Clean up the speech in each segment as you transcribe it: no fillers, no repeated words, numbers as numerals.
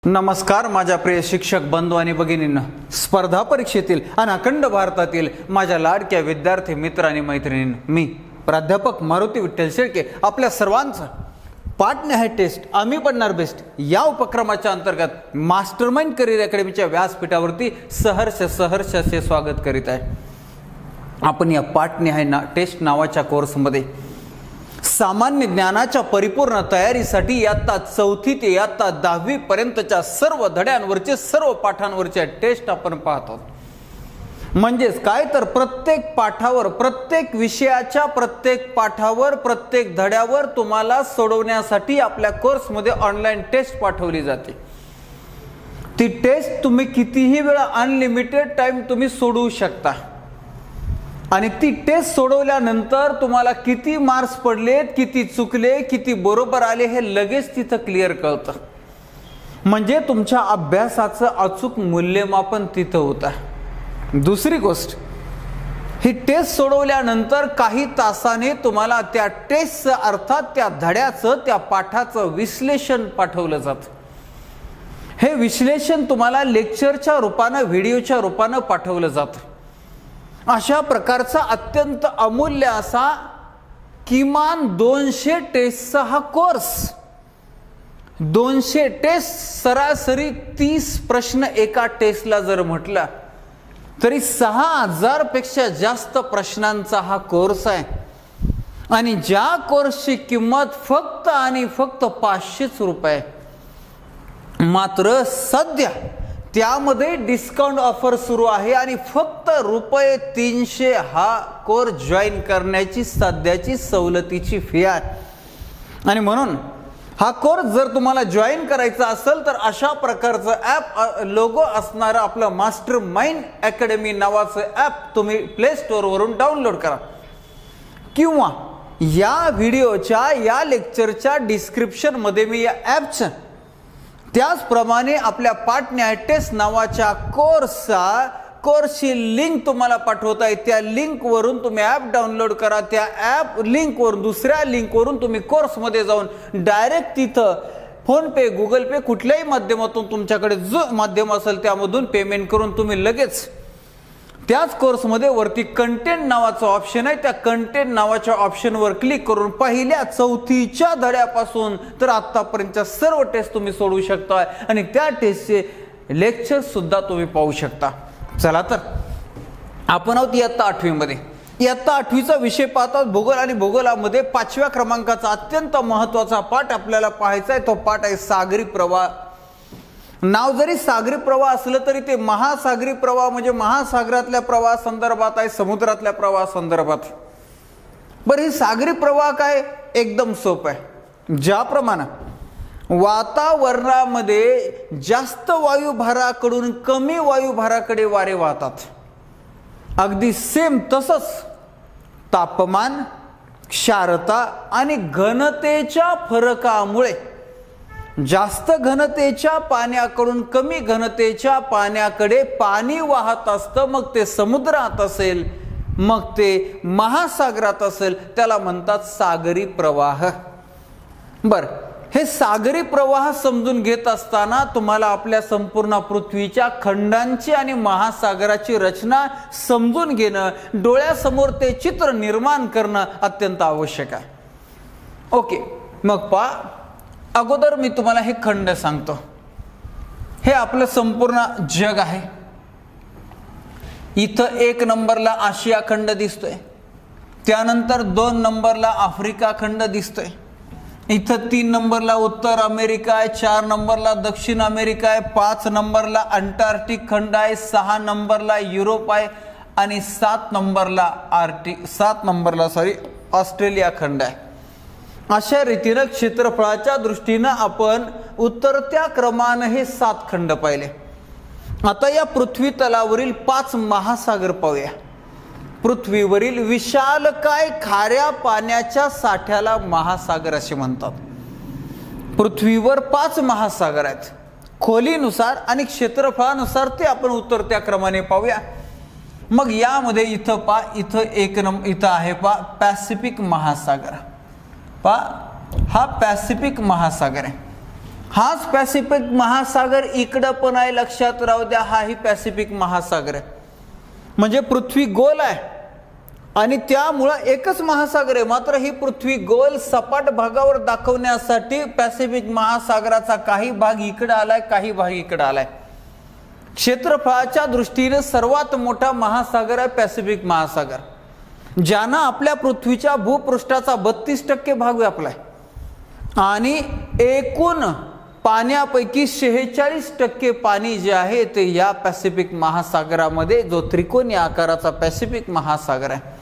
नमस्कार माझ्या प्रिय शिक्षक बंधू आणि भगिनींनो, स्पर्धा परीक्षेतील आणि अखंड भारतातील माझ्या लाडक्या विद्यार्थी मित्र आणि मैत्रिणींनो, मी प्राध्यापक मारुती विठ्ठल शेळके आपल्या सर्वांचं पाठण्या टेस्ट आम्ही पडणार बेस्ट या उपक्रमाच्या अंतर्गत मास्टरमाइंड करिअर अकॅडमीच्या व्यासपीठावरती सहर्ष असे स्वागत करीत आहे। आपण या पाठण्या टेस्ट नावाच्या कोर्समध्ये सामान्य ज्ञानाच्या परिपूर्ण तयारीसाठी इयत्ता 4थी ते इयत्ता 10वी पर्यंतच्या सर्व धड्यांवरचे सर्व पाठांवरचे टेस्ट आपण पाहतो। म्हणजेच काय तर प्रत्येक पाठावर, प्रत्येक विषयाच्या प्रत्येक पाठावर, प्रत्येक धड्यावर तुम्हाला सोडवण्यासाठी आपल्या कोर्समध्ये ऑनलाइन टेस्ट पाठवली जाते। ती टेस्ट तुम्ही कितीही वेळा अनलिमिटेड टाइम तुम्ही सोडवू शकता आणि ती टेस्ट सोडवल्यानंतर तुम्हाला किती मार्क्स पडलेत, किती चुकले, किती बरोबर आले हे लगेच तिथं क्लिअर कळतं। म्हणजे तुमच्या अभ्यासाचं अचूक मूल्यमापन तिथं होतं। दुसरी गोष्ट, ही टेस्ट सोडवल्यानंतर काही तासाने तुम्हाला त्या टेस्टचं अर्थात त्या धड्याचं, त्या पाठाचं विश्लेषण पाठवलं जातं। हे विश्लेषण तुम्हाला लेक्चरच्या रूपानं, व्हिडिओच्या रूपानं पाठवलं जातं। अशा प्रकारचा अत्यंत अमूल्य असा किमान 200 टेस्टचा हा कोर्स, 200 टेस्ट, सरासरी 30 प्रश्न एका टेस्टला जर म्हटला तरी 6000 पेक्षा जास्त प्रश्नांचा हा कोर्स आहे आणि ज्या कोर्सची किंमत फक्त आणि फक्त 500 रुपये। मात्र सध्या त्यामध्ये डिस्काउंट ऑफर सुरू आहे आणि फक्त ₹300 हा कोर्स जॉईन करण्याची सध्याची सवलतीची फी आहे। आणि म्हणून हा कोर्स जर तुम्हाला जॉईन करायचा असेल तर अशा प्रकारचं ॲप, लोगो असणारं आपलं मास्टरमाइंड अकॅडमी नावाचं ॲप तुम्ही प्ले स्टोअरवरून डाउनलोड करा किंवा या व्हिडिओच्या, या लेक्चरच्या डिस्क्रिप्शनमध्ये मी या ॲपचं, त्याचप्रमाणे आपल्या पाठण्या टेस्ट नावाच्या कोर्सची लिंक तुम्हाला पाठवता आहे। त्या लिंकवरून तुम्ही ॲप डाउनलोड करा। त्या ॲप लिंकवरून, दुसऱ्या लिंकवरून तुम्ही कोर्समध्ये जाऊन डायरेक्ट तिथं फोन पे, गुगल पे कुठल्याही माध्यमातून तुमच्याकडे जो माध्यम असेल त्यामधून पेमेंट करून तुम्ही लगेच त्याच कोर्समध्ये वरती कंटेंट नावाचं ऑप्शन आहे, त्या कंटेंट नावाच्या ऑप्शनवर क्लिक करून पहिल्या 4थीच्या धड्यापासून तर आतापर्यंतच्या सर्व टेस्ट तुम्ही सोडवू शकता आणि त्या टेस्टचे लेक्चर सुद्धा तुम्ही पाहू शकता। चला तर आपण आहोत इयत्ता 8वी मध्ये। इयत्ता 8वीचा विषय पाहतात भूगोल आणि भूगोलामध्ये 5व्या क्रमांकाचा अत्यंत महत्त्वाचा पाठ आपल्याला पाहायचा आहे। तो पाठ आहे सागरी प्रवाह। नाव जरी सागरी प्रवाह असलं तरी ते महासागरी प्रवाह म्हणजे महासागरातल्या प्रवाह संदर्भात आहे, समुद्रातल्या प्रवाह संदर्भात। बरं, ही सागरी प्रवाह काय? एकदम सोपं आहे। ज्याप्रमाणे वातावरणामध्ये जास्त वायुभाराकडून कमी वायुभाराकडे वारे वाहतात, अगदी सेम तसंच तापमान, क्षारता आणि घनतेच्या फरकामुळे जास्त घनतेच्या पाण्याकडून कमी घनतेच्या पाण्याकडे पाणी वाहत असतं। मग ते समुद्रात असेल, मग ते महासागरात असेल, त्याला म्हणतात सागरी प्रवाह। बरं, हे सागरी प्रवाह समजून घेत असताना तुम्हाला आपल्या संपूर्ण पृथ्वीच्या खंडांची आणि महासागराची रचना समजून घेणं, डोळ्यासमोर ते चित्र निर्माण करणं अत्यंत आवश्यक आहे। ओके, मग अगोदर मी तुम्हाला हे खंड सांगतो। हे आपलं संपूर्ण जग आहे। इथं 1 नंबरला आशिया खंड दिसतोय, त्यानंतर 2 नंबरला आफ्रिका खंड दिसतोय, इथं 3 नंबरला उत्तर अमेरिका आहे, 4 नंबरला दक्षिण अमेरिका आहे, 5 नंबरला अंटार्क्टिक खंड आहे, 6 नंबरला युरोप आहे आणि 7 नंबरला ऑस्ट्रेलिया खंड आहे। अशा रीतीनं क्षेत्रफळाच्या दृष्टीनं आपण उतरत्या क्रमानं हे 7 खंड पाहिले। आता या पृथ्वी तलावरील 5 महासागर पाहूया। पृथ्वीवरील विशालकाय खाऱ्या पाण्याच्या साठ्याला महासागर असे म्हणतात। पृथ्वीवर 5 महासागर आहेत। खोलीनुसार आणि क्षेत्रफळानुसार ते आपण उतरत्या क्रमाने पाहूया। मग यामध्ये इथं आहे पॅसिफिक महासागर। हा पॅसिफिक महासागर आहे। हाच पॅसिफिक महासागर इकडं पण आहे, लक्षात राहू द्या, हाही पॅसिफिक महासागर आहे. म्हणजे पृथ्वी गोल आहे आणि त्यामुळं एकच महासागर आहे. मात्र ही पृथ्वी गोल सपाट भागावर दाखवण्यासाठी पॅसिफिक महासागराचा काही भाग इकडे आलाय, काही भाग इकडे आलाय. क्षेत्रफळाच्या दृष्टीने सर्वात मोठा महासागर आहे पॅसिफिक महासागर, ज्यानं आपल्या पृथ्वीच्या भूपृष्ठाचा 32% भाग व्यापलाय आणि एकूण पाण्यापैकी 46% पाणी जे आहे ते या पॅसिफिक महासागरामध्ये, जो त्रिकोणी आकाराचा पॅसिफिक महासागर आहे,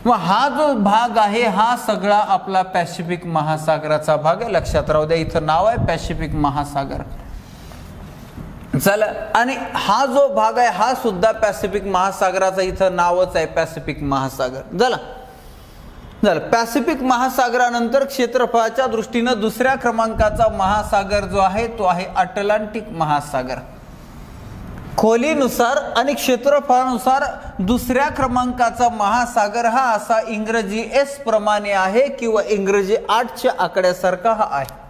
मग हा जो भाग आहे हा सगळा आपला पॅसिफिक महासागराचा भाग आहे. लक्षात राहू द्या, इथं नाव आहे पॅसिफिक महासागर. चला, आणि हा जो भाग आहे हा सुद्धा पॅसिफिक महासागराचा इथं नावच आहे पॅसिफिक महासागर. झालं. पॅसिफिक महासागरानंतर क्षेत्रफळाच्या दृष्टीनं दुसऱ्या क्रमांकाचा महासागर जो आहे तो आहे अटलांटिक महासागर. खोलीनुसार आणि क्षेत्रफळानुसार दुसऱ्या क्रमांकाचा महासागर हा असा इंग्रजी S प्रमाणे आहे किंवा इंग्रजी 8च्या आकड्यासारखा हा आहे.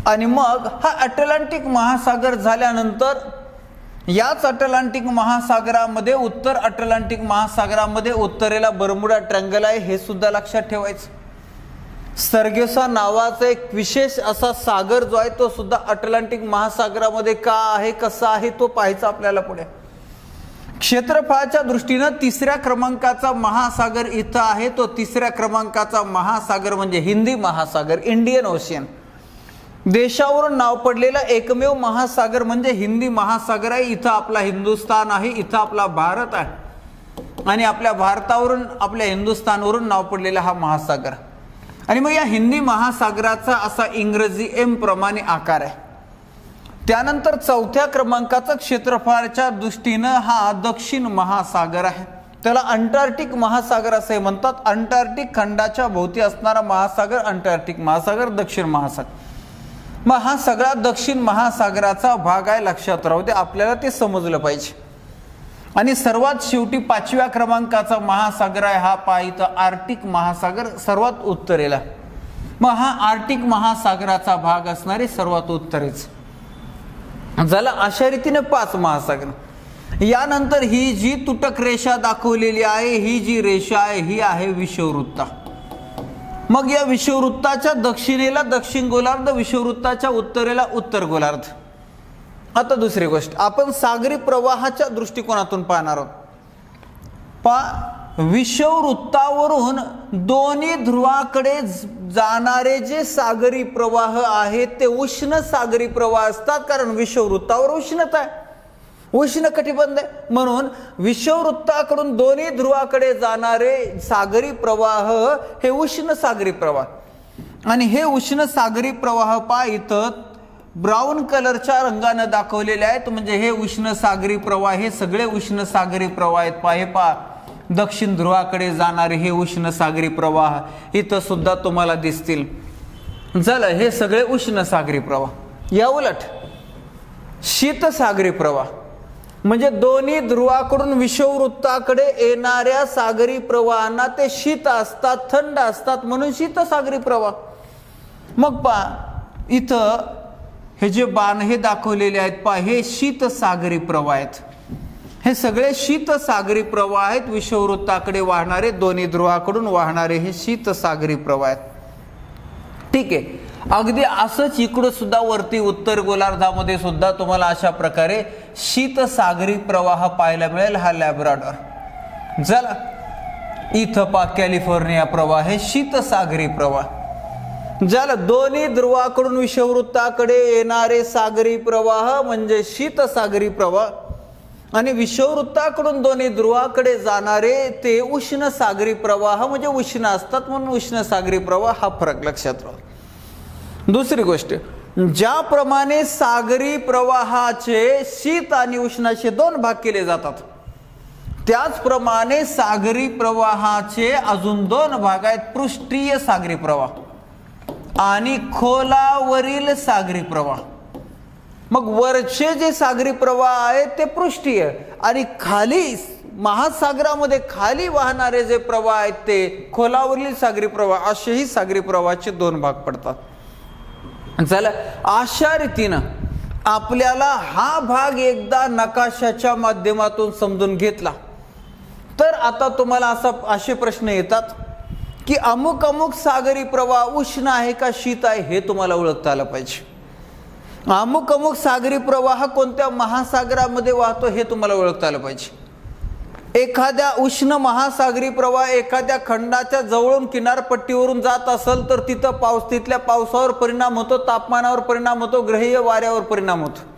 आणि मग हा अटलांटिक महासागर झाल्यानंतर याच अटलांटिक महासागरामध्ये, उत्तर अटलांटिक महासागरामध्ये उत्तरेला बर्मुडा ट्रँगल आहे, हे सुद्धा लक्षात ठेवायचं. सर्गेसा नावाचा एक विशेष असा सागर जो आहे तो सुद्धा अटलांटिक महासागरामध्ये का आहे, कसा आहे, तो पाहायचा आपल्याला पुढे. क्षेत्रफळाच्या दृष्टीनं तिसऱ्या क्रमांकाचा महासागर इथं आहे. तो तिसऱ्या क्रमांकाचा महासागर म्हणजे हिंदी महासागर, इंडियन ओशियन. देशावरून नाव पडलेला एकमेव महासागर म्हणजे हिंदी महासागर आहे. इथं आपला हिंदुस्थान आहे, इथं आपला भारत आहे आणि आपल्या भारतावरून, आपल्या हिंदुस्थानवरून नाव पडलेला हा महासागर. आणि मग या हिंदी महासागराचा असा इंग्रजी M प्रमाणे आकार आहे. त्यानंतर चौथ्या क्रमांकाचा क्षेत्रफळाच्या दृष्टीनं हा दक्षिण महासागर आहे. त्याला अंटार्क्टिक महासागर असे म्हणतात. अंटार्क्टिक खंडाच्या भोवती असणारा महासागर अंटार्क्टिक महासागर, दक्षिण महासागर. मग हा सगळा दक्षिण महासागराचा भाग आहे. लक्षात राहू दे, आपल्याला ते समजलं पाहिजे. आणि सर्वात शेवटी 5व्या क्रमांकाचा महासागर आहे हा पाहितं आर्क्टिक महासागर, सर्वात उत्तरेला. मग हा आर्क्टिक महासागराचा भाग असणारे सर्वात उत्तरेच झालं. अशा रीतीने 5 महासागर. यानंतर ही जी तुटक रेषा दाखवलेली आहे, ही जी रेषा आहे ही आहे विषुववृत्त. मग या विषुववृत्ताच्या दक्षिणेला दक्षिण गोलार्ध, विषुववृत्ताच्या उत्तरेला उत्तर गोलार्ध. आता दुसरी गोष्ट आपण सागरी प्रवाहाच्या दृष्टिकोनातून पाहणार आहोत. विषुववृत्तावरून दोन्ही ध्रुवाकडे जाणारे जे सागरी प्रवाह आहेत ते उष्ण सागरी प्रवाह असतात, कारण विषुववृत्तावर उष्णता आहे, उष्ण कटिबंध आहे. म्हणून विषुववृत्ताकडून दोन्ही ध्रुवाकडे जाणारे सागरी प्रवाह हे उष्ण सागरी प्रवाह. आणि हे उष्ण सागरी प्रवाह पहा इथं ब्राऊन कलरच्या रंगाने दाखवलेले आहेत. म्हणजे हे उष्ण सागरी प्रवाह, हे सगळे उष्ण सागरी प्रवाह आहेत. हे पहा, दक्षिण ध्रुवाकडे जाणारे हे उष्ण सागरी प्रवाह इथं सुद्धा तुम्हाला दिसतील. झालं, हे सगळे उष्ण सागरी प्रवाह. या उलट शीत सागरी प्रवाह म्हणजे दोन्ही ध्रुवाकडून विषुववृत्ताकडे येणाऱ्या सागरी प्रवाहांना ते शीत असतात, थंड असतात, म्हणून शीत सागरी प्रवाह. मग पहा इथं हे जे बाण हे दाखवलेले आहेत पहा, हे शीत सागरी प्रवाह आहेत. हे सगळे शीत सागरी प्रवाह आहेत. विषुववृत्ताकडे वाहणारे, दोन्ही ध्रुवाकडून वाहणारे हे शीत सागरी प्रवाह आहेत. ठीक आहे. अगदी असंच इकडं सुद्धा वरती उत्तर गोलार्धामध्ये सुद्धा तुम्हाला अशा प्रकारे शीत सागरी प्रवाह पाहायला मिळेल. हा लॅब्राडॉर. झाला. इथं पा कॅलिफोर्निया प्रवाह हे शीत सागरी प्रवाह. झालं. दोन्ही ध्रुवाकडून विषुववृत्ताकडे येणारे सागरी प्रवाह म्हणजे शीत सागरी प्रवाह आणि विषुववृत्ताकडून दोन्ही ध्रुवाकडे जाणारे ते उष्ण सागरी प्रवाह म्हणजे उष्ण असतात, म्हणून उष्ण सागरी प्रवाह. हा फरक लक्षात राहा. दुसरी गोष्ट, ज्याप्रमाणे सागरी प्रवाहाचे शीत आणि उष्णाचे 2 भाग केले जातात, त्याचप्रमाणे सागरी प्रवाहाचे अजून 2 भाग आहेत. पृष्ठीय सागरी प्रवाह आणि खोलावरील सागरी प्रवाह. मग वरचे जे सागरी प्रवाह आहेत ते पृष्ठीय आणि खाली महासागरामध्ये खाली वाहणारे जे प्रवाह आहेत ते खोलावरील सागरी प्रवाह. असेही सागरी प्रवाहाचे 2 भाग पडतात. चला, अशा रीतीनं आपल्याला हा भाग एकदा नकाशाच्या माध्यमातून समजून घेतला तर आता तुम्हाला असे प्रश्न येतात की अमुक अमुक सागरी प्रवाह उष्ण आहे का शीत आहे हे तुम्हाला ओळखता आलं पाहिजे. अमुक अमुक सागरी प्रवाह कोणत्या महासागरामध्ये वाहतो हे तुम्हाला ओळखता आलं पाहिजे. एखाद्या उष्ण महासागरी प्रवाह एखाद्या खंडाच्या जवळून किनारपट्टीवरून जात असेल तर तिथं तिथल्या पावसावर परिणाम होतो, तापमानावर परिणाम होतो, ग्रहीय वाऱ्यावर परिणाम होतो.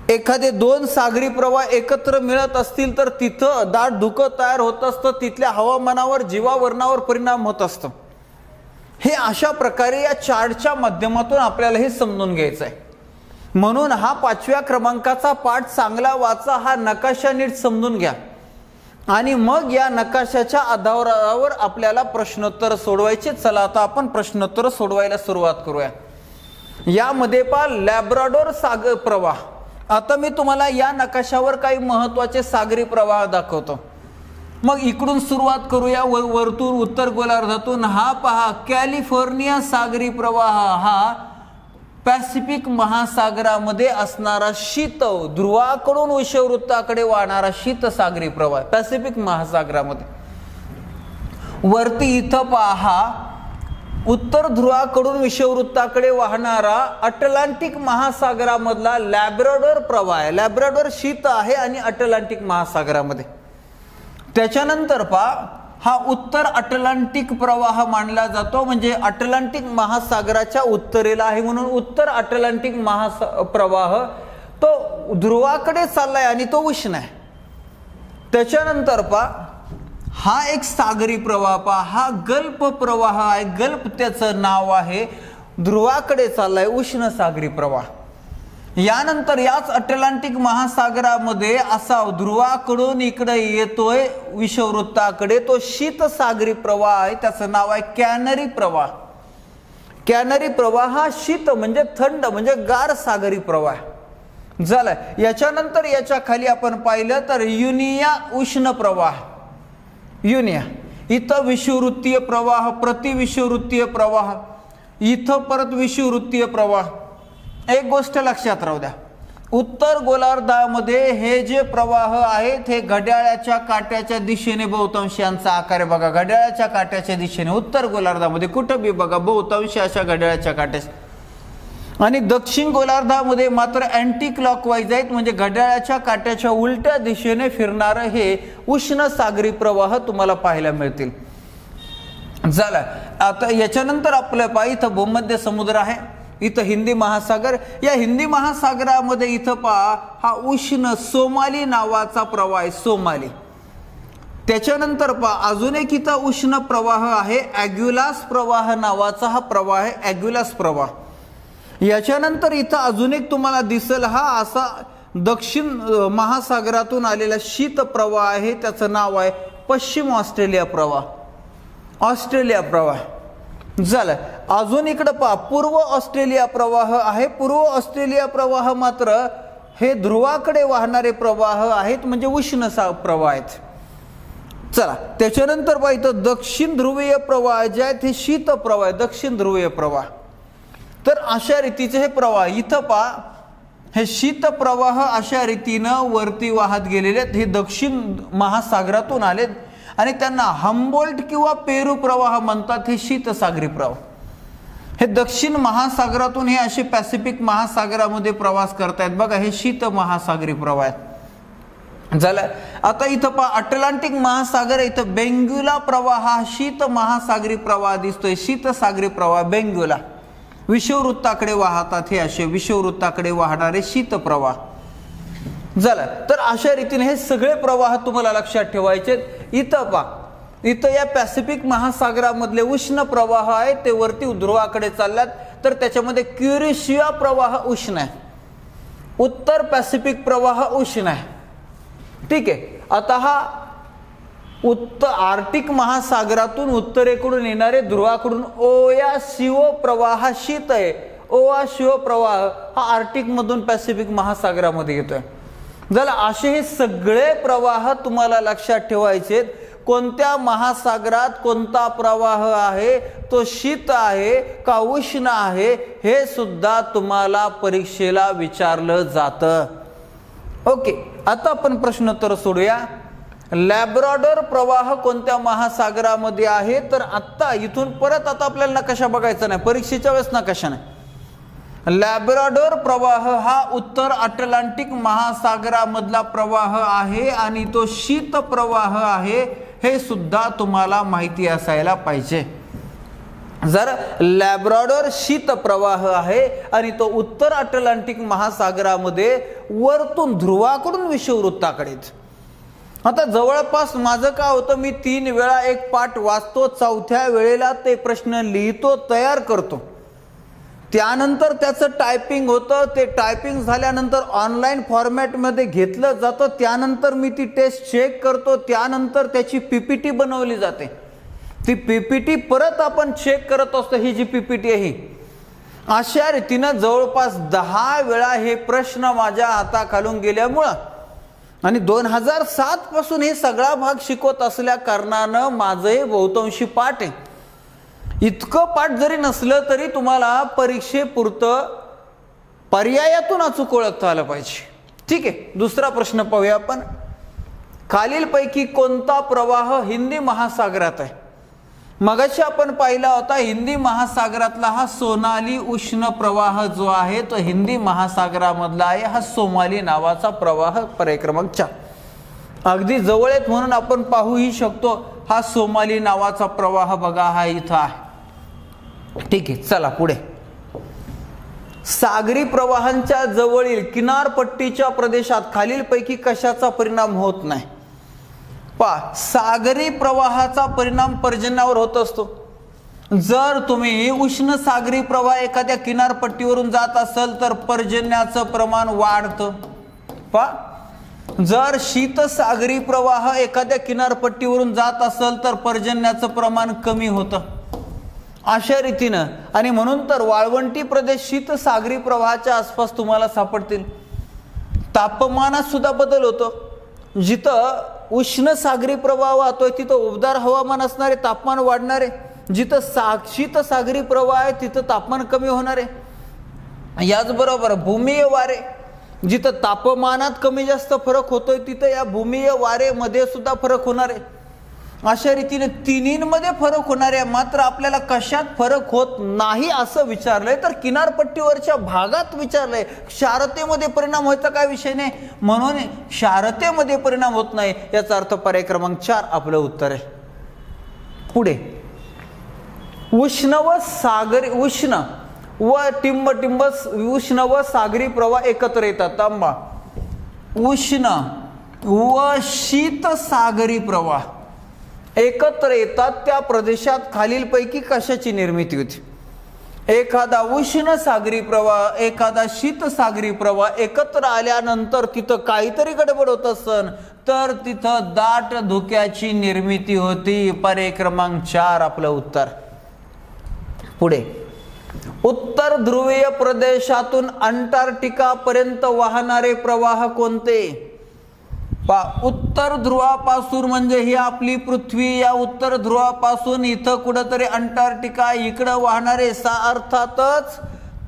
एखादे दोन सागरी प्रवाह एकत्र मिळत असतील तर तिथं दाट धुकं तयार होत असतं, तिथल्या हवामानावर जीवावरणावर परिणाम होत असतं. हे अशा प्रकारे या चार्टच्या माध्यमातून आपल्याला हे समजून घ्यायचं आहे. म्हणून हा 5व्या क्रमांकाचा पाठ चांगला वाचा, हा नकाशा नीट समजून घ्या आणि मग या नकाशाच्या आधारावर आपल्याला प्रश्नोत्तर सोडवायचे. चला आता आपण प्रश्नोत्तर सोडवायला सुरुवात करूया. यामध्ये पहा लॅब्राडोर सागर प्रवाह. आता मी तुम्हाला या नकाशावर काही महत्त्वाचे सागरी प्रवाह दाखवतो. मग इकडून सुरुवात करूया, वरतून उत्तर गोलार्धातून. हा पहा कॅलिफोर्निया सागरी प्रवाह हा पॅसिफिक महासागरामध्ये असणारा शीत ध्रुवाकडून विषुववृत्ताकडे वाहणारा शीत सागरी प्रवाह पॅसिफिक महासागरामध्ये. वरती इथं पहा उत्तर ध्रुवाकडून विषुववृत्ताकडे वाहणारा अटलांटिक महासागरामधला लॅब्राडोर प्रवाह आहे. लॅब्राडोर शीत आहे आणि अटलांटिक महासागरामध्ये. त्याच्यानंतर पहा हा उत्तर अटलांटिक प्रवाह मानला जातो, म्हणजे अटलांटिक महासागराच्या उत्तरेला आहे म्हणून उत्तर अटलांटिक प्रवाह तो ध्रुवाकडे चाललाय आणि तो उष्ण आहे. त्याच्यानंतर पहा हा एक सागरी प्रवाह पहा, हा गल्फ प्रवाह आहे. गल्फ त्याचं नाव आहे, ध्रुवाकडे चाललाय, उष्ण सागरी प्रवाह. यानंतर याच अटलांटिक महासागरामध्ये असा ध्रुवाकडून इकडे येतोय विषुववृत्ताकडे, तो शीत सागरी प्रवाह आहे, त्याचं नाव आहे कॅनरी प्रवाह. कॅनरी प्रवाह हा शीत म्हणजे थंड म्हणजे गार सागरी प्रवाह झाला. याच्यानंतर याच्या खाली आपण पाहिलं तर युनिया उष्ण प्रवाह. युनिया इथं विषुववृत्तीय प्रवाह, प्रतिविषुववृत्तीय प्रवाह, इथं परत विषुववृत्तीय प्रवाह. एक गोष्ट लक्षात राहू द्या, उत्तर गोलार्धामध्ये हे जे प्रवाह आहेत हे घड्याळाच्या काट्याच्या दिशेने बहुतांशांचा आकार आहे. बघा घड्याळाच्या काट्याच्या दिशेने उत्तर गोलार्धामध्ये कुठं बी बघा बहुतांश अशा घड्याळाच्या काट्याच्या, आणि दक्षिण गोलार्धामध्ये मात्र अँटी क्लॉकवाईज आहेत, म्हणजे घड्याळाच्या काट्याच्या उलट्या दिशेने फिरणारं हे उष्ण सागरी प्रवाह तुम्हाला पाहायला मिळतील. झालं. आता याच्यानंतर आपल्या पायी इथं भूमध्य समुद्र आहे, इथं हिंदी महासागर. या हिंदी महासागरामध्ये इथं पहा हा उष्ण सोमाली नावाचा प्रवाह आहे, सोमाली. त्याच्यानंतर पहा अजून एक इथं उष्ण प्रवाह आहे, ॲग्युलास प्रवाह नावाचा हा प्रवाह आहे, ॲग्युलास प्रवाह. याच्यानंतर इथं अजून एक तुम्हाला दिसेल हा असा दक्षिण महासागरातून आलेला शीत प्रवाह आहे, त्याचं नाव आहे पश्चिम ऑस्ट्रेलिया प्रवाह. ऑस्ट्रेलिया प्रवाह झालं. अजून इकडं पहा पूर्व ऑस्ट्रेलिया प्रवाह आहे. पूर्व ऑस्ट्रेलिया प्रवाह मात्र हे ध्रुवाकडे वाहणारे प्रवाह आहेत, म्हणजे उष्ण प्रवाह आहेत. चला त्याच्यानंतर पहा इथं दक्षिण ध्रुवीय प्रवाह जे आहेत हे शीत प्रवाह आहे, दक्षिण ध्रुवीय प्रवाह. तर अशा रीतीचे हे प्रवाह इथं पहा, हे शीत प्रवाह अशा रीतीनं वरती वाहत गेलेले आहेत, हे दक्षिण महासागरातून आलेत आणि त्यांना हम्बोल्ट किंवा पेरू प्रवाह म्हणतात. हे शीत सागरी प्रवाह हे दक्षिण महासागरातून हे असे पॅसिफिक महासागरामध्ये प्रवास करतायत. बघा हे शीत महासागरी प्रवाह आहेत. झालं. आता इथं पहा अटलांटिक महासागर, इथं बेंग्युला प्रवाह हा शीत महासागरी प्रवाह दिसतोय, शीत सागरी प्रवाह बेंग्युला. विषुववृत्ताकडे वाहतात, हे असे विषुववृत्ताकडे वाहणारे शीत प्रवाह. झालं. तर अशा रीतीने हे सगळे प्रवाह तुम्हाला लक्षात ठेवायचे. इथं पहा इथं या पॅसिफिक महासागरामधले उष्ण प्रवाह आहेत, ते वरती ध्रुवाकडे चालल्यात, तर त्याच्यामध्ये क्युरिशिया प्रवाह उष्ण आहे, उत्तर पॅसिफिक प्रवाह उष्ण आहे. ठीक आहे. आता हा आर्टिक महासागरातून उत्तरेकडून येणारे ध्रुवाकडून ओयासिओ प्रवाह शीत आहे. ओयासिओ प्रवाह हा आर्टिक मधून पॅसिफिक महासागरामध्ये येतोय. झालं. असे हे सगळे प्रवाह तुम्हाला लक्षात ठेवायचे. कोणत्या महासागरात कोणता प्रवाह आहे, तो शीत आहे का उष्ण आहे, हे सुद्धा तुम्हाला परीक्षेला विचारलं जातं. ओके, आता आपण प्रश्नोत्तर सोडूया. लॅब्राडोर प्रवाह कोणत्या महासागरामध्ये आहे? तर आता इथून परत आता आपल्याला नकाशा बघायचा नाही, परीक्षेच्या वेळेस नकाशा नाही. लॅब्राडोर प्रवाह हा उत्तर अटलांटिक महासागरामधला प्रवाह आहे आणि तो शीत प्रवाह आहे, हे सुद्धा तुम्हाला माहिती असायला पाहिजे. जर लॅब्राडोर शीत प्रवाह आहे आणि तो उत्तर अटलांटिक महासागरामध्ये वरतून ध्रुवाकडून विषुववृत्ताकडे. आता जवळपास माझं काय होतं, मी 3 वेळा एक पाठ वाचतो, 4थ्या वेळेला ते प्रश्न लिहितो, तयार करतो, त्यानंतर त्याचं टायपिंग होतं, ते टायपिंग झाल्यानंतर ऑनलाईन फॉर्मॅटमध्ये घेतलं जातं, त्यानंतर मी ती टेस्ट चेक करतो, त्यानंतर त्याची PPT बनवली जाते. ती PPT परत आपण चेक करत असतो. ही जी PPT आहे अशा रीतीनं जवळपास 10 वेळा हे प्रश्न माझ्या हाताखालून गेल्यामुळं आणि 2007 पासून हे सगळा भाग शिकवत असल्या कारणानं माझं हे बहुतांशी पाठ आहे. इतकं पाठ जरी नसलं तरी तुम्हाला परीक्षेपुरतं पर्यायातून अचूक ओळखता आलं पाहिजे. ठीक आहे, दुसरा प्रश्न पाहूया आपण. खालीलपैकी कोणता प्रवाह हिंदी महासागरात आहे? मगाशी आपण पाहिला होता हिंदी महासागरातला हा सोनाली उष्ण प्रवाह जो आहे तो हिंदी महासागरामधला आहे. हा सोमाली नावाचा प्रवाह, पर्याय क्रमांक 4. अगदी जवळ आहेत म्हणून आपण पाहूही शकतो. हा सोमाली नावाचा प्रवाह बघा, हा इथं आहे. ठीक आहे, चला पुढे. सागरी प्रवाहांच्या जवळील किनारपट्टीच्या प्रदेशात खालीलपैकी कशाचा परिणाम होत नाही? पहा, सागरी प्रवाहाचा परिणाम पर्जन्यावर होत असतो. जर तुम्ही उष्ण सागरी प्रवाह एखाद्या किनारपट्टीवरून जात असेल तर पर्जन्याचं प्रमाण वाढतं. पहा, जर शीत सागरी प्रवाह एखाद्या किनारपट्टीवरून जात असेल तर पर्जन्याचं प्रमाण कमी होतं. अशा रीतीनं, आणि म्हणून तर वाळवंटी प्रदेश शीत सागरी प्रवाहाच्या आसपास तुम्हाला सापडतील. तापमानात सुद्धा बदल होतो. जिथं उष्ण सागरी प्रवाह वाहतोय तिथं उबदार हवामान असणारे, तापमान वाढणारे. जिथं शीत सागरी प्रवाह आहे तिथं तापमान कमी होणारे. याचबरोबर भूमीय वारे, जिथं तापमानात कमी जास्त फरक होतोय तिथं या भूमीय वारेमध्ये सुद्धा फरक होणार आहे. अशा रीतीने तिन्हींमध्ये फरक होणार आहे. मात्र आपल्याला कशात फरक होत नाही असं विचारलंय तर किनारपट्टीवरच्या भागात विचारलंय. क्षारतेमध्ये परिणाम व्हायचा काय विषय नाही, म्हणून क्षारतेमध्ये परिणाम होत नाही, याचा अर्थ पर्याय क्रमांक 4 आपलं उत्तर आहे. पुढे, उष्ण व सागरी प्रवाह एकत्र येतात. तांबा, उष्ण व शीत सागरी प्रवाह एकत्र येतात त्या प्रदेशात खालीलपैकी कशाची निर्मिती होती? एखादा उष्ण सागरी प्रवाह, एखादा शीत सागरी प्रवाह एकत्र आल्यानंतर तिथं काहीतरी गडबड होत असन तर तिथं दाट धुक्याची निर्मिती होती. पर्याय क्रमांक 4 आपलं उत्तर. पुढे, उत्तर ध्रुवीय प्रदेशातून अंटार्क्टिका पर्यंत वाहणारे प्रवाह कोणते? उत्तर ध्रुवापासून, म्हणजे ही आपली पृथ्वी, या उत्तर ध्रुवापासून इथं कुठंतरी अंटार्क्टिका इकडं वाहणारे अर्थातच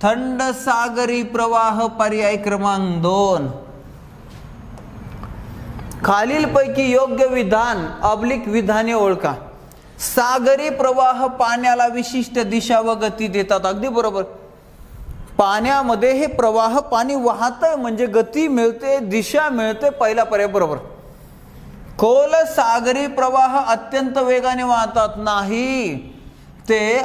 थंड सागरी प्रवाह. पर्याय क्रमांक 2. खालीलपैकी योग्य विधान विधाने ओळखा. सागरी प्रवाह पाण्याला विशिष्ट दिशा व गती देतात. अगदी बरोबर. पाण्यामध्ये हे प्रवाह, पाणी वाहतंय म्हणजे गती मिळते, दिशा मिळते. पहिला पर्याय बरोबर. खोल सागरी प्रवाह अत्यंत वेगाने वाहतात. नाही, ते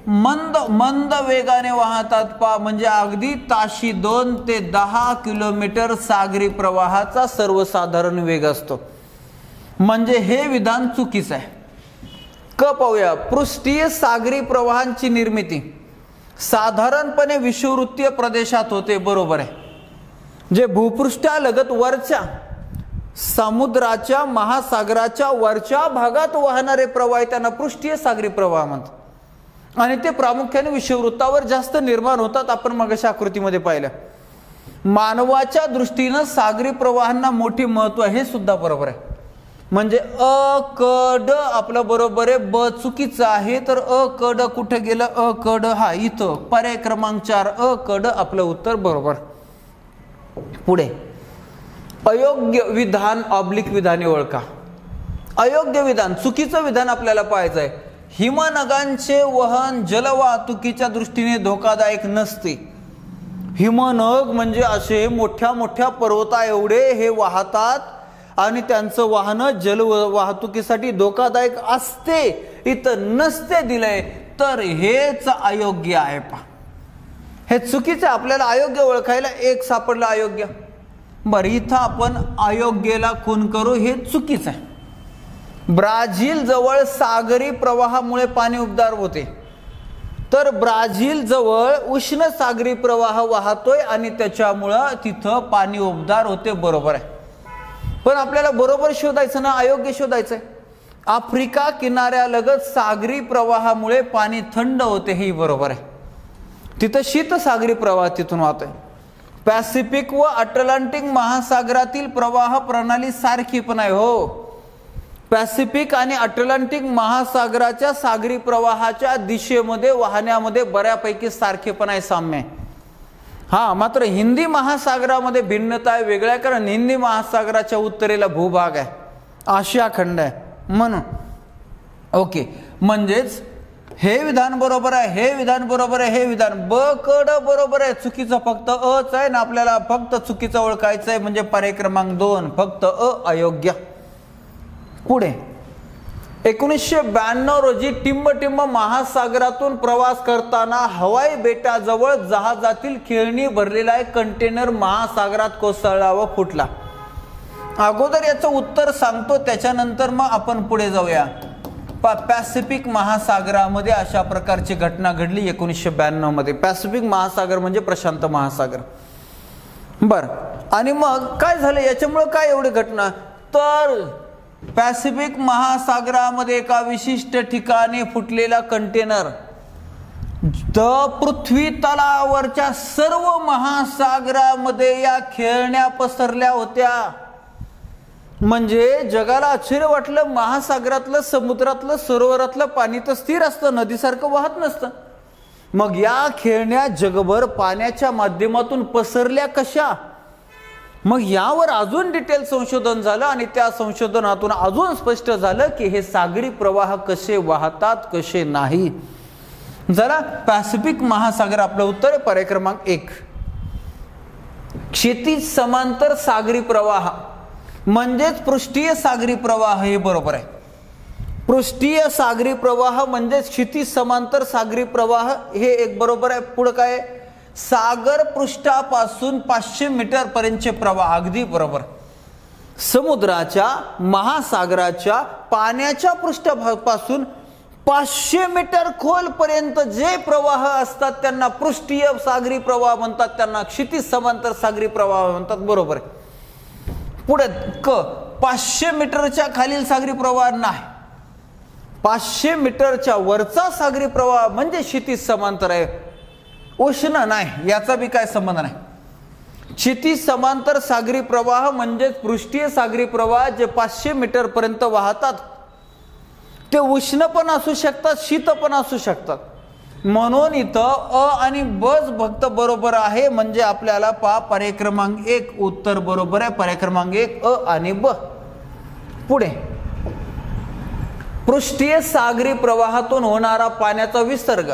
मंद वेगाने वाहतात. म्हणजे अगदी ताशी 2 ते 10 किलोमीटर सागरी प्रवाहाचा सर्वसाधारण वेग असतो. म्हणजे हे विधान चुकीचं आहे. पाहूया, पृष्ठीय सागरी प्रवाहांची निर्मिती साधारणपणे विषुववृत्तीय प्रदेशात होते. बरोबर आहे. जे भूपृष्ठालगत वरच्या समुद्राच्या, महासागराच्या वरच्या भागात वाहणारे प्रवाह त्यांना पृष्ठीय सागरी प्रवाह म्हणतात आणि ते प्रामुख्याने विषुववृत्तावर जास्त निर्माण होतात. आपण मगाशी आकृतीमध्ये पाहिलं. मानवाच्या दृष्टीनं सागरी प्रवाहांना मोठे महत्व आहे, हे सुद्धा बरोबर आहे. म्हणजे अ क ड आपलं बरोबर आहे, ब चुकीचं आहे, तर अ क ड कुठे गेलं, अ क ड हा इथं, पर्याय क्रमांक 4 अ क ड आपलं उत्तर बरोबर. पुढे अयोग्य विधान ऑब्लिक विधाने ओळखा. अयोग्य विधान, चुकीचं विधान आपल्याला पाहायचं आहे. हिमनगांचे वहन जलवाहतुकीच्या दृष्टीने धोकादायक नसते. हिमनग म्हणजे असे मोठ्या मोठ्या पर्वता एवढे हे वाहतात आणि त्यांचं वाहन जल वाहतुकीसाठी धोकादायक असते, इथं नसते दिलंय, तर हेच अयोग्य आहे. पहा हे चुकीचं, आपल्याला अयोग्य ओळखायला एक सापडलं अयोग्य. बरं, इथं आपण अयोग्यला खून करू, हे चुकीचं आहे. ब्राझील जवळ सागरी प्रवाहामुळे पाणी उबदार होते, तर ब्राझील जवळ उष्ण सागरी प्रवाह वाहतोय आणि त्याच्यामुळं तिथं पाणी उबदार होते, बरोबर आहे. पण आपल्याला बरोबर शोधायचं ना, अयोग्य शोधायचंय. आफ्रिका किनाऱ्यालगत सागरी प्रवाहामुळे पाणी थंड होते, हे बरोबर आहे. तिथं शीत सागरी प्रवाह तिथून वाहतोय. पॅसिफिक व अटलांटिक महासागरातील प्रवाह प्रणाली सारखी पण आहे. हो, पॅसिफिक आणि अटलांटिक महासागराच्या सागरी प्रवाहाच्या दिशेमध्ये वाहण्यामध्ये बऱ्यापैकी सारखेपणा आहे, साम्य आहे. हा, मात्र हिंदी महासागरामध्ये भिन्नता आहे, वेगळ्या, कारण हिंदी महासागराच्या उत्तरेला भूभाग आहे, आशिया खंड आहे म्हणून. ओके, म्हणजेच हे विधान बरोबर आहे, हे विधान बरोबर आहे, हे विधान ब क ड बरोबर आहे. चुकीचं फक्त अच आहे ना, आपल्याला फक्त चुकीचं ओळखायचं आहे, म्हणजे पर्याय क्रमांक 2 फक्त अ अयोग्य. पुढे 1992 रोजी टिंबटिंब महासागरातून प्रवास करताना हवाई बेटाजवळ जहाजातील खेळणी भरलेला एक कंटेनर महासागरात कोसळला व फुटला. अगोदर याचं उत्तर सांगतो, त्याच्यानंतर मग आपण पुढे जाऊया. पॅसिफिक महासागरामध्ये अशा प्रकारची घटना घडली 1992 मध्ये. पॅसिफिक महासागर म्हणजे प्रशांत महासागर. बर, आणि मग काय झालं याच्यामुळे, काय एवढी घटना, तर पॅसिफिक महासागरामध्ये एका विशिष्ट ठिकाणी फुटलेला कंटेनर पृथ्वी तलावरच्या सर्व महासागरामध्ये या खेळण्या पसरल्या होत्या. म्हणजे जगाला आश्चर्य वाटलं, महासागरातलं, समुद्रातलं, सरोवरातलं पाणी तर स्थिर असतं, नदीसारखं वाहत नसतं. मग या खेळण्या जगभर पाण्याच्या माध्यमातून पसरल्या कशा? मग यावर अजून डिटेल संशोधन झालं आणि त्या संशोधनातून अजून स्पष्ट झालं की हे सागरी प्रवाह कसे वाहतात, कसे नाही. जरा पॅसिफिक महासागर आपलं उत्तर आहे, पर्याय क्रमांक 1. क्षितिज समांतर सागरी प्रवाह म्हणजेच पृष्ठीय सागरी प्रवाह, हे बरोबर आहे. पृष्ठीय सागरी प्रवाह म्हणजेच क्षितिज समांतर सागरी प्रवाह, हे एक बरोबर आहे. पुढे काय, सागर पृष्ठापासून 500 मीटर पर्यंतचे प्रवाह, अगदी बरोबर. समुद्राच्या, महासागराच्या पाण्याच्या पृष्ठापासून 500 मीटर खोल पर्यंत जे प्रवाह असतात त्यांना पृष्ठीय सागरी प्रवाह म्हणतात, त्यांना क्षितिज समांतर सागरी प्रवाह म्हणतात, बरोबर आहे. पुढे क, 500 मीटरच्या खालील सागरी प्रवाह नाही, 500 मीटरच्या वरचा सागरी प्रवाह म्हणजे क्षितिज समांतर आहे, उष्ण नाही, याचा बी काय संबंध नाही. क्षितिज समांतर सागरी प्रवाह म्हणजेच पृष्ठीय सागरी प्रवाह जे 500 मीटर पर्यंत वाहतात, ते उष्ण पण असू शकतात, शीत पण असू शकतात. म्हणून इथं अ आणि ब फक्त बरोबर आहे, म्हणजे आपल्याला पहा पर्याय क्रमांक 1 उत्तर बरोबर आहे. पर्याय क्रमांक 1 अ आणि ब. पुढे पृष्ठीय सागरी प्रवाहातून होणारा पाण्याचा विसर्ग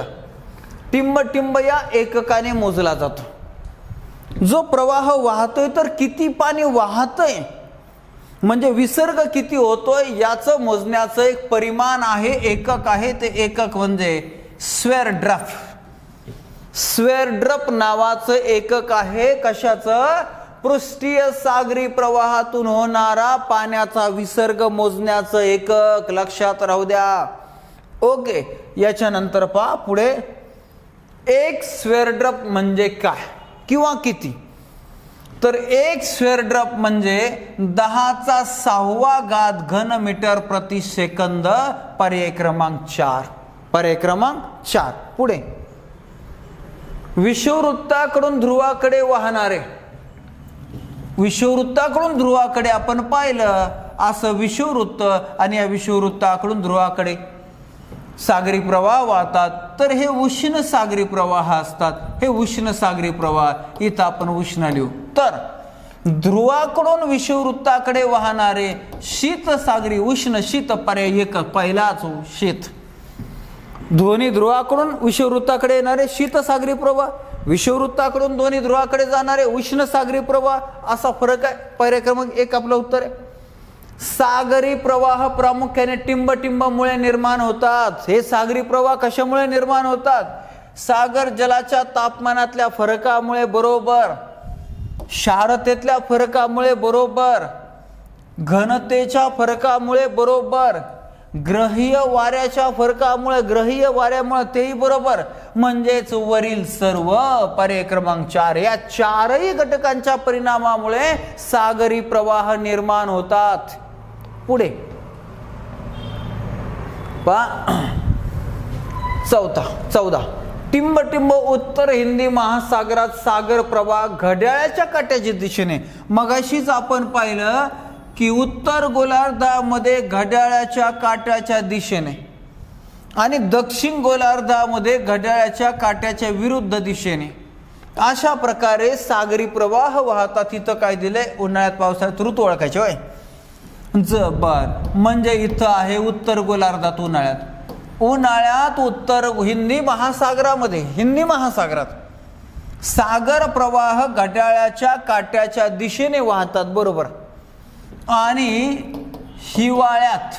टिंब या एककाने मोजला जातो. जो प्रवाह वाहतोय तर किती पाणी वाहतोय म्हणजे विसर्ग किती होतोय याचं मोजण्याचं एक परिमाण आहे, एकक आहे. ते एकक म्हणजे स्क्वेअर ड्रप. स्क्वेअर ड्रप नावाचं एकक आहे. कशाचं? पृष्ठीय सागरी प्रवाहातून होणारा पाण्याचा विसर्ग मोजण्याचं एकक. लक्षात राहू द्या. ओके, याच्यानंतर पहा पुढे, एक स्क्वेअर ड्रप म्हणजे काय किंवा किती? तर एक स्क्वेअर ड्रप म्हणजे 10⁶ घन मीटर प्रति सेकंद. पर्याय क्रमांक 4. पर्याय क्रमांक 4. पुढे विषुववृत्ताकडून ध्रुवाकडे वाहणारे. विषुववृत्ताकडून ध्रुवाकडे आपण पाहिलं असं विषुववृत्त आणि या विषुववृत्ताकडून ध्रुवाकडे सागरी प्रवाह वाहतात, तर हे उष्ण सागरी प्रवाह असतात. हे उष्ण सागरी प्रवाह इथं आपण उष्ण लिहू. तर ध्रुवाकडून विषुववृत्ताकडे वाहणारे शीत सागरी उष्ण शीत पर्याय एक पहिलाच शीत. दोन्ही ध्रुवाकडून विषुववृत्ताकडे येणारे शीत सागरी प्रवाह, विषुववृत्ताकडून दोन्ही ध्रुवाकडे जाणारे उष्ण सागरी प्रवाह, असा फरक आहे. पर्याय क्रमांक एक आपलं उत्तर आहे. सागरी प्रवाह प्रामुख्याने टिंबटिंबामुळे निर्माण होतात. हे सागरी प्रवाह कशामुळे निर्माण होतात? सागर जलाच्या तापमानातल्या फरकामुळे बरोबर, क्षारतेतल्या फरकामुळे बरोबर, घनतेच्या फरकामुळे बरोबर, ग्रहीय वाऱ्याच्या फरकामुळे, ग्रहीय वाऱ्यामुळे तेही बरोबर, म्हणजेच वरील सर्व. पर्याय क्रमांक 4 या चारही घटकांच्या परिणामामुळे सागरी प्रवाह निर्माण होतात. पुढे चौदा टिंबटिंब उत्तर हिंदी महासागरात सागर प्रवाह घड्याळाच्या काट्याच्या दिशेने. मगाशीच आपण पाहिलं की उत्तर गोलार्धामध्ये घड्याळाच्या काट्याच्या दिशेने आणि दक्षिण गोलार्धामध्ये घड्याळाच्या काट्याच्या विरुद्ध दिशेने अशा प्रकारे सागरी प्रवाह वाहतात. इथं काय दिलंय? उन्हाळ्यात पावसाळ्यात ऋतू ओळखायचे होय. बर, म्हणजे इथं आहे उत्तर गोलार्धात उन्हाळ्यात उत्तर हिंदी महासागरात सागर प्रवाह घड्याळाच्या काट्याच्या दिशेने वाहतात बरोबर, आणि हिवाळ्यात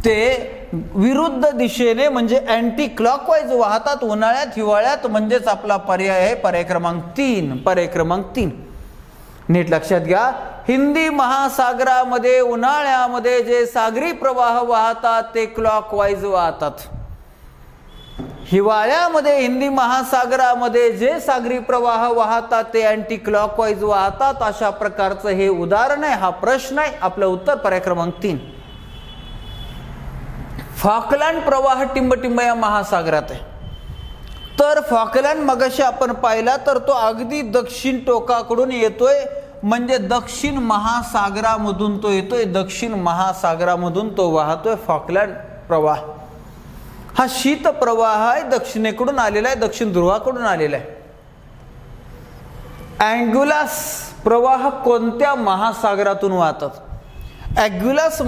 ते विरुद्ध दिशेने म्हणजे अँटी क्लॉकवाईज वाहतात. उन्हाळ्यात हिवाळ्यात, म्हणजेच आपला पर्याय आहे पर्याय क्रमांक 3. पर्याय क्रमांक 3 नीट लक्षात घ्या. हिंदी महासागरामध्ये उन्हाळ्यामध्ये जे सागरी प्रवाह वाहतात ते क्लॉकवाईज वाहतात. हिवाळ्यामध्ये हिंदी महासागरामध्ये जे सागरी प्रवाह वाहतात ते अँटी क्लॉकवाईज वाहतात. अशा प्रकारचं हे उदाहरण आहे. हा प्रश्न आहे. आपलं उत्तर पर्याय क्रमांक 3. फॉकलँड प्रवाह टिंबटिंब या महासागरात आहे. तर फॉकलँड मगाशी आपण पाहिला तर तो अगदी दक्षिण टोकाकडून येतोय, म्हणजे दक्षिण महासागरामधून तो येतोय, दक्षिण महासागरामधून तो वाहतोय. फॉकलँड प्रवाह हा शीत प्रवाह आहे, दक्षिणेकडून आलेला आहे, दक्षिण ध्रुवाकडून आलेला आहे. अँग्युलस प्रवाह कोणत्या महासागरातून वाहतात? अँग्युलस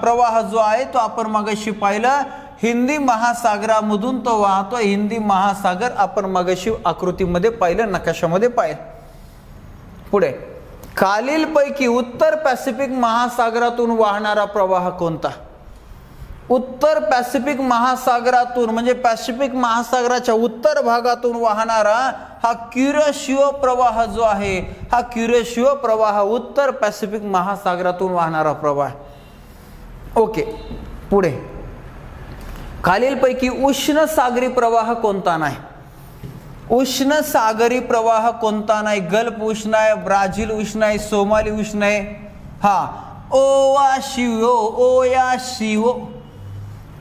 प्रवाह जो आहे तो आपण मगाशी पाहिला हिंदी महासागरामधून तो वाहतोय. हिंदी महासागर आपण मगाशी आकृतीमध्ये पाहिलं, नकाशामध्ये पाहिलं. पुढे खालीलपैकी उत्तर पॅसिफिक महासागरातून वाहणारा प्रवाह कोणता? उत्तर पॅसिफिक महासागरातून म्हणजे पॅसिफिक महासागराच्या उत्तर भागातून वाहणारा हा क्युरोशिओ प्रवाह जो आहे, हा क्युरोशिओ प्रवाह उत्तर पॅसिफिक महासागरातून वाहणारा प्रवाह. ओके, पुढे खालीलपैकी उष्ण सागरी प्रवाह कोणता नाही? उष्ण सागरी प्रवाह कोणता नाही? गल्फ उष्ण आहे, ब्राझील उष्ण आहे, सोमाली उष्ण आहे.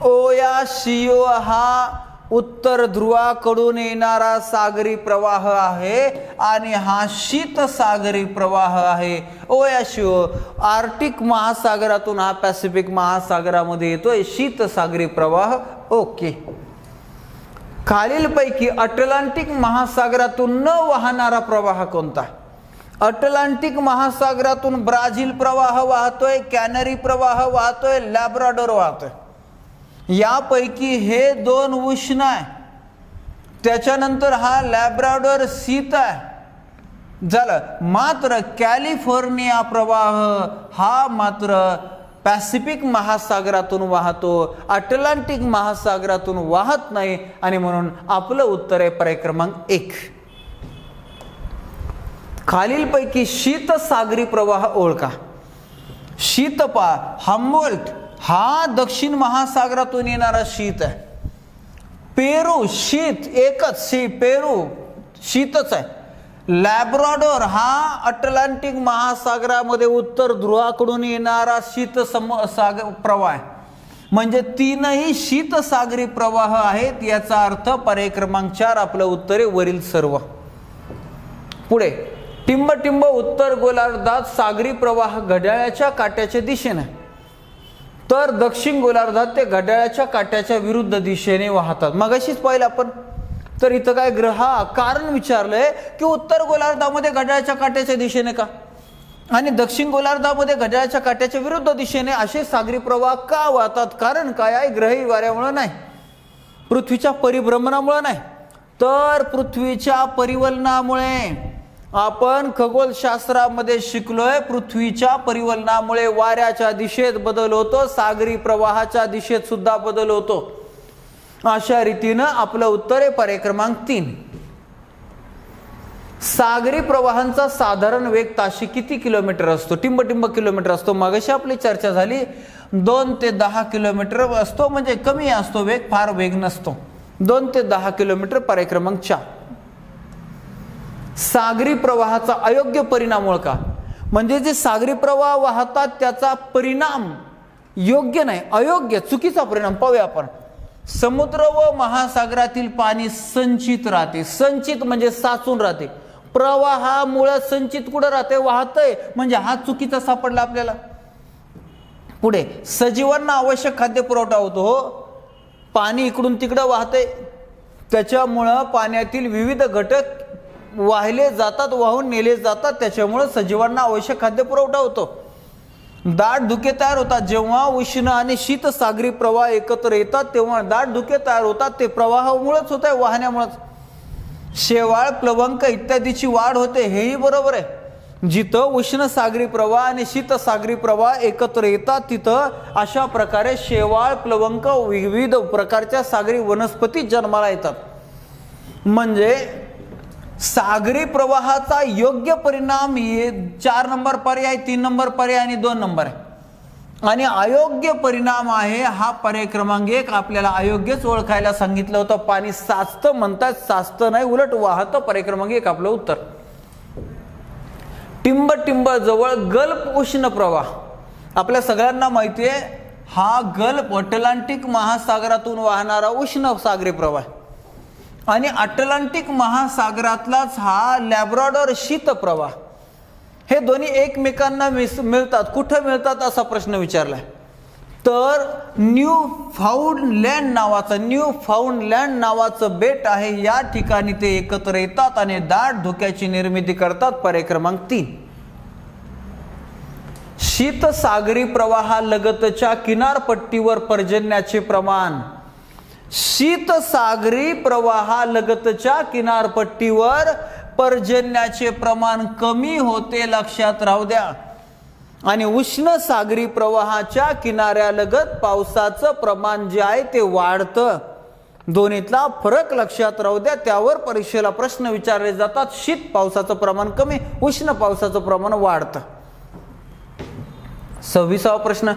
ओयाशिओ हा उत्तर ध्रुवाकडून येणारा सागरी प्रवाह आहे आणि हा शीत सागरी प्रवाह आहे. ओयाशिओ आर्टिक महासागरातून हा पॅसिफिक महासागरामध्ये येतोय शीत सागरी प्रवाह. ओके, खालीलपैकी अटलांटिक महासागरातून न वाहणारा प्रवाह कोणता? अटलांटिक महासागरातून ब्राझील प्रवाह वाहतोय, कॅनरी प्रवाह वाहतोय, लॅब्राडोर वाहतोय. यापैकी हे दोन उष्ण आहे, त्याच्यानंतर हा लॅब्राडोर शीत आहे झालं. मात्र कॅलिफोर्निया प्रवाह हा मात्र पॅसिफिक महासागरातून वाहतो, अटलांटिक महासागरातून वाहत नाही, आणि म्हणून आपलं उत्तर आहे पर्याय क्रमांक 1. खालीलपैकी शीत सागरी प्रवाह ओळखा. शीतपा हम्बोल्ट हा दक्षिण महासागरातून येणारा शीत आहे. पेरू शीत एकच पेरू शीतच आहे. लॅब्राडोर हा अटलांटिक महासागरामध्ये उत्तर ध्रुवाकडून येणारा शीत सागर प्रवाह आहे. म्हणजे तीनही शीत सागरी प्रवाह आहेत. याचा अर्थ पर्याय क्रमांक 4 आपलं उत्तर आहे वरील सर्व. पुढे टिंबटिंब उत्तर गोलार्धात सागरी प्रवाह घड्याळाच्या काट्याच्या दिशेने, तर दक्षिण गोलार्धात ते घड्याळाच्या काट्याच्या विरुद्ध दिशेने वाहतात. मगाशीच पाहिलं आपण. तर इथं काय कारण विचारलंय की उत्तर गोलार्धामध्ये घड्याळाच्या काट्याच्या दिशेने का आणि दक्षिण गोलार्धामध्ये घड्याळाच्या काट्याच्या विरुद्ध दिशेने असे सागरी प्रवाह का वाहतात? कारण काय आहे? ग्रही वाऱ्यामुळे नाही, पृथ्वीच्या परिभ्रमणामुळे नाही, तर पृथ्वीच्या परिवलनामुळे. आपण खगोलशास्त्रामध्ये शिकलोय, पृथ्वीच्या परिवलनामुळे वाऱ्याच्या दिशेत बदल होतो, सागरी प्रवाहाच्या दिशेत सुद्धा बदल होतो. अशा रीतीनं आपलं उत्तर आहे पर्याय क्रमांक 3. सागरी प्रवाहांचा साधारण वेग ताशी किती किलोमीटर असतो? टिंबटिंब किलोमीटर असतो. मगाशी आपली चर्चा झाली 2 ते 10 किलोमीटर असतो, म्हणजे कमी असतो वेग, फार वेग नसतो. 2 ते 10 किलोमीटर पर्याय क्रमांक 4. सागरी प्रवाहाचा अयोग्य परिणाम ओळखा. म्हणजे जे सागरी प्रवाह वाहतात त्याचा परिणाम योग्य नाही, अयोग्य, चुकीचा परिणाम. पाहूया आपण. समुद्र व महासागरातील पाणी संचित राहते. संचित म्हणजे साचून राहते. प्रवाहामुळे संचित कुठं राहते? वाहतय, म्हणजे हा चुकीचा सापडला आपल्याला. पुढे सजीवांना आवश्यक खाद्य पुरवठा होतो. हो, पाणी इकडून तिकडं वाहते, त्याच्यामुळं पाण्यातील विविध घटक वाहिले जातात, वाहून नेले जातात, त्याच्यामुळे सजीवांना आवश्यक खाद्य पुरवठा होतो. दाट धुके तयार होतात. जेव्हा उष्ण आणि शीत सागरी प्रवाह एकत्र येतात तेव्हा दाट धुके तयार होतात. ते प्रवाहामुळेच होत आहे, वाहण्यामुळेच. शेवाळ, प्लवंक इत्यादीची वाढ होते, हेही बरोबर आहे. जिथं उष्ण सागरी प्रवाह आणि शीत सागरी प्रवाह एकत्र येतात तिथं अशा प्रकारे शेवाळ, प्लवंक, विविध प्रकारच्या सागरी वनस्पती जन्माला येतात. म्हणजे सागरी प्रवाहाचा योग्य परिणाम 4 नंबर पर्याय, 3 नंबर पर्याय आणि 2 नंबर आहे. आणि अयोग्य परिणाम आहे हा पर्याय क्रमांक 1. आपल्याला अयोग्यच ओळखायला सांगितलं होतं. पाणी साचतं म्हणतात, साचतं नाही, उलट वाहतं. पर्याय क्रमांक 1 आपलं उत्तर. टिंबटिंब जवळ गल्फ उष्ण प्रवाह. आपल्या सगळ्यांना माहिती आहे हा गल्फ अटलांटिक महासागरातून वाहणारा उष्ण सागरी प्रवाह आणि अटलांटिक महासागरातलाच हा लॅब्राडोर शीत प्रवाह. हे दोन्ही एकमेकांना मिळतात. कुठं मिळतात असा प्रश्न विचारलाय. तर न्यू फाउंडलँड नावाचं बेट आहे, या ठिकाणी ते एकत्र येतात आणि दाट धुक्याची निर्मिती करतात. पर्याय क्रमांक 3. शीत सागरी प्रवाहालगतच्या किनारपट्टीवर पर्जन्याचे प्रमाण. शीत सागरी प्रवाहालगतच्या किनारपट्टीवर पर्जन्याचे प्रमाण कमी होते, लक्षात राहू द्या. आणि उष्ण सागरी प्रवाहाच्या किनाऱ्यालगत पावसाचं प्रमाण जे आहे ते वाढतं. दोन्हीतला फरक लक्षात राहू द्या. त्यावर परीक्षेला प्रश्न विचारले जातात. शीत पावसाचं प्रमाण कमी, उष्ण पावसाचं प्रमाण वाढतं. 26वा प्रश्न.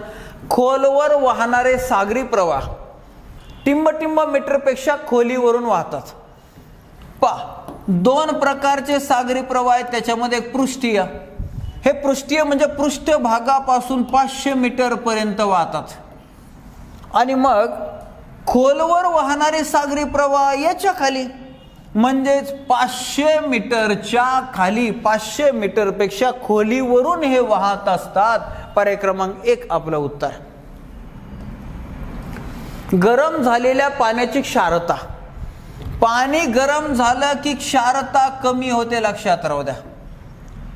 खोलवर वाहणारे सागरी प्रवाह टिंबटिंब मीटरपेक्षा खोलीवरून वाहतात. दोन प्रकारचे सागरी प्रवाह आहेत. त्याच्यामध्ये एक पृष्ठीय. हे पृष्ठीय म्हणजे पृष्ठभागापासून 500 मीटर पर्यंत वाहतात. आणि मग खोलवर वाहणारे सागरी प्रवाह याच्या खाली, म्हणजेच 500 मीटरच्या खाली, 500 मीटरपेक्षा खोलीवरून हे वाहत असतात. पर्याय क्रमांक 1 आपलं उत्तर. गरम झालेल्या पाण्याची क्षारता. पाणी गरम झालं की क्षारता कमी होते, लक्षात राहू द्या.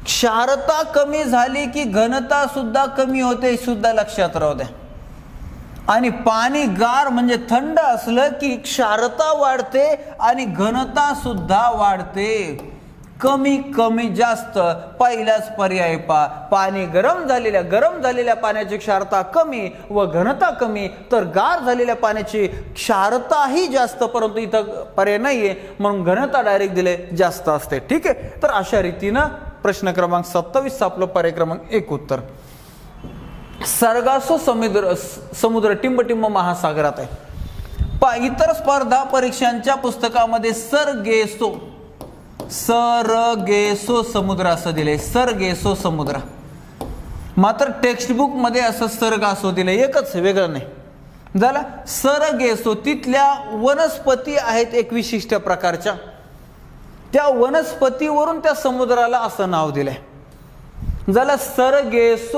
क्षारता कमी झाली की घनता सुद्धा कमी होते, सुद्धा लक्षात राहू द्या. आणि पाणी गार म्हणजे थंड असलं की क्षारता वाढते आणि घनता सुद्धा वाढते. कमी कमी जास्त, पहिलाच पर्याय पाणी गरम झालेल्या पाण्याची क्षारता कमी व घनता कमी, तर गार झालेल्या पाण्याची क्षारताही जास्त, परंतु इथं पर्याय नाहीये म्हणून घनता डायरेक्ट दिले जास्त असते. ठीक आहे. तर अशा रीतीनं प्रश्न क्रमांक 27 आपलं पर्याय क्रमांक 1 उत्तर. सर्गासो समुद्र टिंबटिंब महासागरात आहे. इतर स्पर्धा परीक्षांच्या पुस्तकामध्ये सरगेसो समुद्र असं दिले. सरगेसो समुद्र. मात्र टेक्स्टबुक मध्ये असं सर्गासो दिले, एकच, वेगळं नाही झालं. सरगेसो तिथल्या वनस्पती आहेत एक विशिष्ट प्रकारच्या. त्या वनस्पतीवरून त्या समुद्राला असं नाव दिलंय. झालं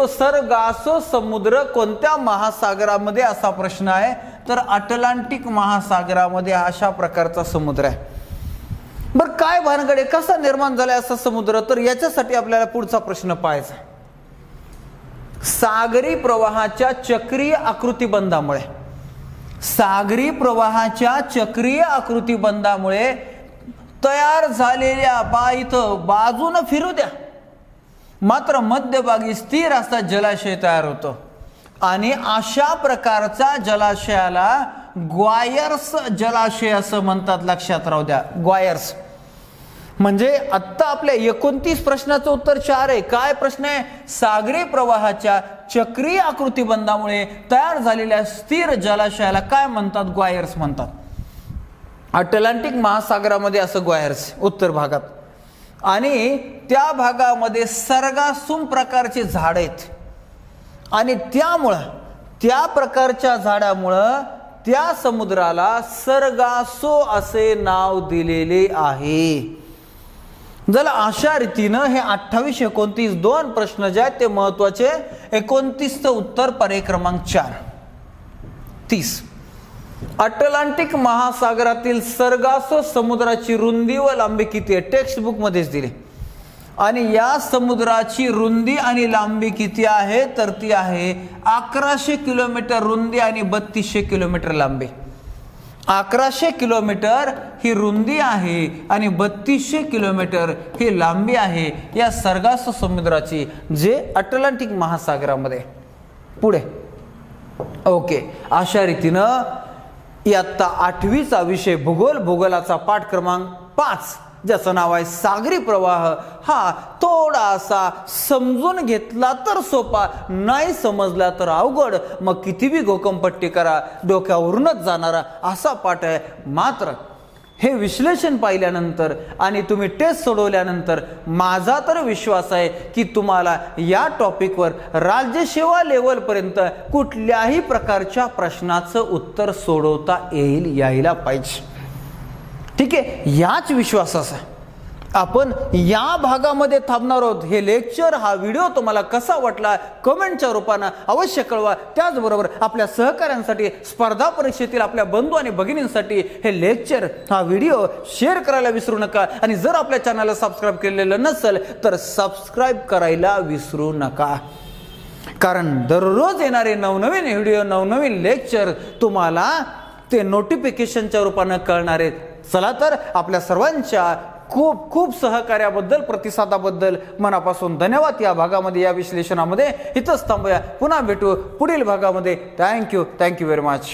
सर्गासो समुद्र कोणत्या महासागरामध्ये असा प्रश्न आहे, तर अटलांटिक महासागरामध्ये अशा प्रकारचा समुद्र आहे. बरं काय भानगडे, कसा निर्माण झालाय असा समुद्र, तर याच्यासाठी आपल्याला पुढचा प्रश्न पाहायचा. सागरी प्रवाहाच्या चक्रीय आकृतिबंधामुळे, सागरी प्रवाहाच्या चक्रीय आकृतिबंधामुळे तयार झालेल्या इथं बाजूनं फिरू द्या, मात्र मध्यभागी स्थिर असा जलाशय तयार होतो. आणि अशा प्रकारचा जलाशयाला ग्वायर्स जलाशय असं म्हणतात. लक्षात राहू द्या, ग्वायर्स. म्हणजे आत्ता आपल्या 29 प्रश्नाचं उत्तर 4 आहे. काय प्रश्न आहे? सागरी प्रवाहाच्या चक्रीय आकृतिबंधामुळे तयार झालेल्या स्थिर जलाशयाला काय म्हणतात? ग्वायर्स म्हणतात. अटलांटिक महासागरामध्ये असं ग्वायर्स उत्तर भागात, आणि त्या भागामध्ये सर्गासुम प्रकारचे झाड आहेत, आणि त्यामुळं त्या प्रकारच्या झाडामुळं त्या समुद्राला सर्गासो असे नाव दिलेले आहे. जर अशा रीतीनं हे 28, 29 दोन प्रश्न जे आहेत ते महत्वाचे. 29चं उत्तर पर्याय क्रमांक 4. 30. अटलांटिक महासागरातील सर्गासो समुद्राची रुंदी व लांबी किती आहे? टेक्स्ट बुक मध्येच दिली. आणि या समुद्राची रुंदी आणि लांबी किती आहे? तर ती आहे 1100 किलोमीटर रुंदी आणि 3200 किलोमीटर लांबी. 1100 किलोमीटर ही रुंदी आहे आणि 3200 किलोमीटर ही लांबी आहे या सर्गासो समुद्राची, जे अटलांटिक महासागरामध्ये. पुढे ओके, अशा रीतीनं इयत्ता 8वीचा विषय भूगोल, भूगोलाचा पाठ क्रमांक 5, ज्याचं नाव आहे सागरी प्रवाह, हा थोडासा समजून घेतला तर सोपा, नाही समजला तर अवघड, मग किती बी घोकमपट्टी करा डोक्यावरूनच जाणारा असा पाठ आहे. मात्र हे विश्लेषण पाहिल्यानंतर आणि तुम्ही टेस्ट सोडवल्यानंतर माझा तर विश्वास आहे की तुम्हाला या टॉपिकवर राज्यसेवा लेवलपर्यंत कुठल्याही प्रकारच्या प्रश्नाचं उत्तर सोडवता यायला पाहिजे. ठीक आहे, याच विश्वासाचा आपण या भागामध्ये थांबणार आहोत. हे लेक्चर, हा व्हिडिओ तुम्हाला कसा वाटला कमेंटच्या रूपानं अवश्य कळवा. त्याचबरोबर आपल्या सहकाऱ्यांसाठी, स्पर्धा परीक्षेतील आपल्या बंधू आणि भगिनींसाठी हे लेक्चर, हा व्हिडिओ शेअर करायला विसरू नका. आणि जर आपल्या चॅनलला सबस्क्राईब केलेलं नसेल तर सबस्क्राईब करायला विसरू नका, कारण दररोज येणारे नवनवीन व्हिडिओ, नवनवीन लेक्चर तुम्हाला ते नोटिफिकेशनच्या रूपानं कळणार आहेत. चला तर, आपल्या सर्वांच्या खूप खूप सहकार्याबद्दल, प्रतिसादाबद्दल मनापासून धन्यवाद. या भागामध्ये, या विश्लेषणामध्ये इथंच थांबूया. पुन्हा भेटू पुढील भागामध्ये. Thank you very much.